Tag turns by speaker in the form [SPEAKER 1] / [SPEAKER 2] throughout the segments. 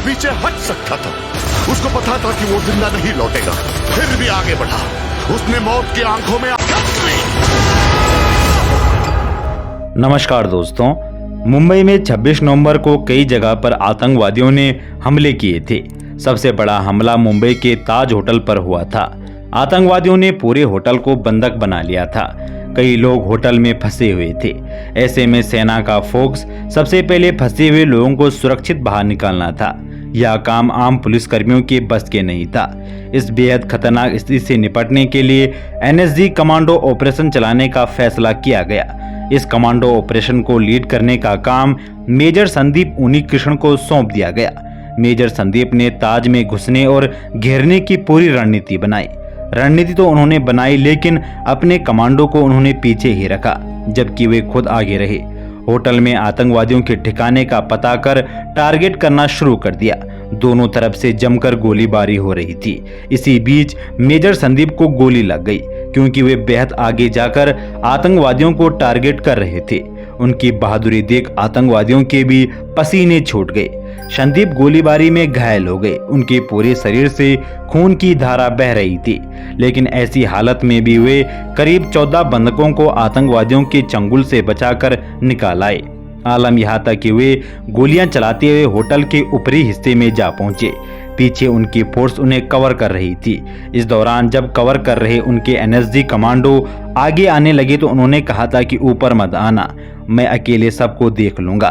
[SPEAKER 1] पीछे हट सकता था। उसको पता था कि वो जिंदा नहीं लौटेगा, फिर भी आगे बढ़ा। उसने मौत की आंखों में
[SPEAKER 2] नमस्कार दोस्तों, मुंबई में 26 नवंबर को कई जगह पर आतंकवादियों ने हमले किए थे। सबसे बड़ा हमला मुंबई के ताज होटल पर हुआ था। आतंकवादियों ने पूरे होटल को बंधक बना लिया था। कई लोग होटल में फंसे हुए थे। ऐसे में सेना का फोकस सबसे पहले फंसे हुए लोगों को सुरक्षित बाहर निकालना था। यह काम आम पुलिसकर्मियों के बस के नहीं था। इस बेहद खतरनाक स्थिति से निपटने के लिए एनएसजी कमांडो ऑपरेशन चलाने का फैसला किया गया। इस कमांडो ऑपरेशन को लीड करने का काम मेजर संदीप उन्नीकृष्ण को सौंप दिया गया। मेजर संदीप ने ताज में घुसने और घेरने की पूरी रणनीति बनाई। रणनीति तो उन्होंने बनाई, लेकिन अपने कमांडो को उन्होंने पीछे ही रखा, जबकि वे खुद आगे रहे। होटल में आतंकवादियों के ठिकाने का पता कर टारगेट करना शुरू कर दिया। दोनों तरफ से जमकर गोलीबारी हो रही थी। इसी बीच मेजर संदीप को गोली लग गई, क्योंकि वे बेहद आगे जाकर आतंकवादियों को टारगेट कर रहे थे। उनकी बहादुरी देख आतंकवादियों के भी पसीने छूट गए। संदीप गोलीबारी में घायल हो गए। उनके पूरे शरीर से खून की धारा बह रही थी, लेकिन ऐसी हालत में भी वे करीब 14 बंधकों को आतंकवादियों के चंगुल से बचाकर निकाल आए। आलम यहाँ तक कि वे गोलियां चलाते हुए होटल के ऊपरी हिस्से में जा पहुंचे। पीछे उनकी फोर्स उन्हें कवर कर रही थी। इस दौरान जब कवर कर रहे उनके एनएसजी कमांडो आगे आने लगे तो उन्होंने कहा था कि ऊपर मत आना, मैं अकेले सबको देख लूंगा।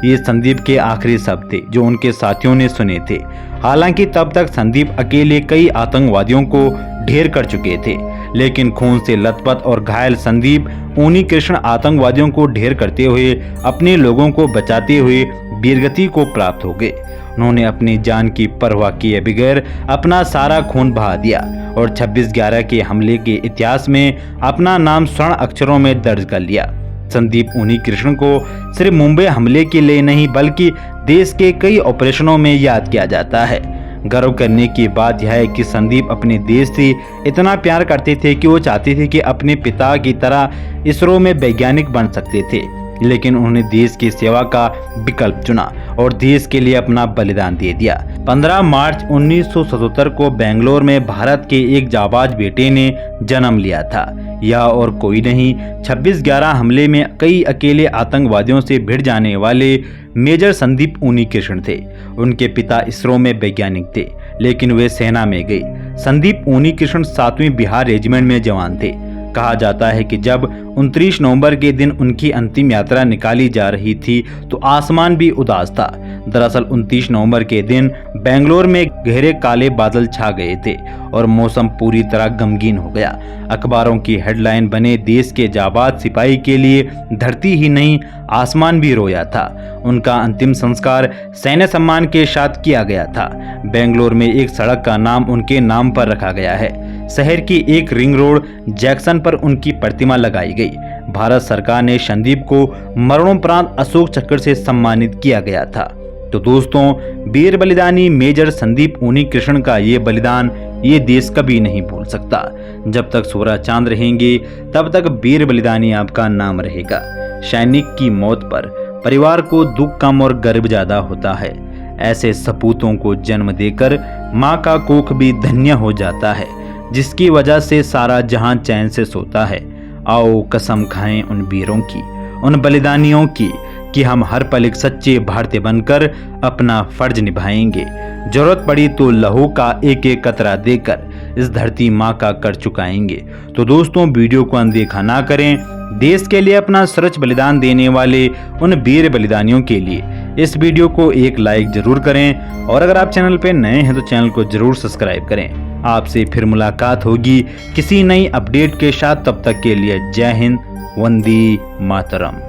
[SPEAKER 2] ये संदीप के आखिरी शब्द थे जो उनके साथियों ने सुने थे। हालांकि तब तक संदीप अकेले कई आतंकवादियों को ढेर कर चुके थे, लेकिन खून से लथपथ और घायल संदीप उन्नीकृष्ण आतंकवादियों को ढेर करते हुए अपने लोगों को बचाते हुए वीरगति को प्राप्त हो गए। उन्होंने अपनी जान की परवाह किए बगैर अपना सारा खून बहा दिया और 26/11 के हमले के इतिहास में अपना नाम स्वर्ण अक्षरों में दर्ज कर लिया। संदीप उन्नीकृष्ण को सिर्फ मुंबई हमले के लिए नहीं, बल्कि देश के कई ऑपरेशनों में याद किया जाता है। गर्व करने की बात यह है कि संदीप अपने देश से इतना प्यार करते थे कि वो चाहते थे कि अपने पिता की तरह इसरो में वैज्ञानिक बन सकते थे, लेकिन उन्होंने देश की सेवा का विकल्प चुना और देश के लिए अपना बलिदान दे दिया। 15 मार्च 1977 को बेंगलोर में भारत के एक जाबाज बेटे ने जन्म लिया था। यह और कोई नहीं, 26/11 हमले में कई अकेले आतंकवादियों से भिड़ जाने वाले मेजर संदीप उन्नीकृष्ण थे। उनके पिता इसरो में वैज्ञानिक थे, लेकिन वे सेना में गए। संदीप उन्नीकृष्ण 7वीं बिहार रेजिमेंट में जवान थे। कहा जाता है कि जब 29 नवंबर के दिन उनकी अंतिम यात्रा निकाली जा रही थी तो आसमान भी उदास था। दरअसल 29 नवंबर के दिन बेंगलोर में गहरे काले बादल छा गए थे और मौसम पूरी तरह गमगीन हो गया। अखबारों की हेडलाइन बने, देश के जाबाज सिपाही के लिए धरती ही नहीं आसमान भी रोया था। उनका अंतिम संस्कार सैन्य सम्मान के साथ किया गया था। बेंगलोर में एक सड़क का नाम उनके नाम पर रखा गया है। शहर की एक रिंग रोड जैक्सन पर उनकी प्रतिमा लगाई गई। भारत सरकार ने संदीप को मरणोपरांत अशोक चक्र से सम्मानित किया गया था। तो दोस्तों, वीर बलिदानी मेजर संदीप उन्नीकृष्ण का ये बलिदान ये देश कभी नहीं भूल सकता। जब तक सूरज चांद रहेंगे तब तक वीर बलिदानी आपका नाम रहेगा। सैनिक की मौत पर परिवार को दुख कम और गर्व ज्यादा होता है। ऐसे सपूतों को जन्म देकर माँ का कोख भी धन्य हो जाता है, जिसकी वजह से सारा जहां चैन से सोता है। आओ कसम खाएं उन वीरों की, उन बलिदानियों की, कि हम हर पल एक सच्चे भारतीय बनकर अपना फर्ज निभाएंगे। जरूरत पड़ी तो लहू का एक एक कतरा देकर इस धरती माँ का कर चुकाएंगे। तो दोस्तों, वीडियो को अनदेखा ना करें। देश के लिए अपना सर्वोच्च बलिदान देने वाले उन वीर बलिदानियों के लिए इस वीडियो को एक लाइक जरूर करें, और अगर आप चैनल पे नए हैं तो चैनल को जरूर सब्सक्राइब करें। आपसे फिर मुलाकात होगी किसी नई अपडेट के साथ। तब तक के लिए जय हिंद, वंदे मातरम।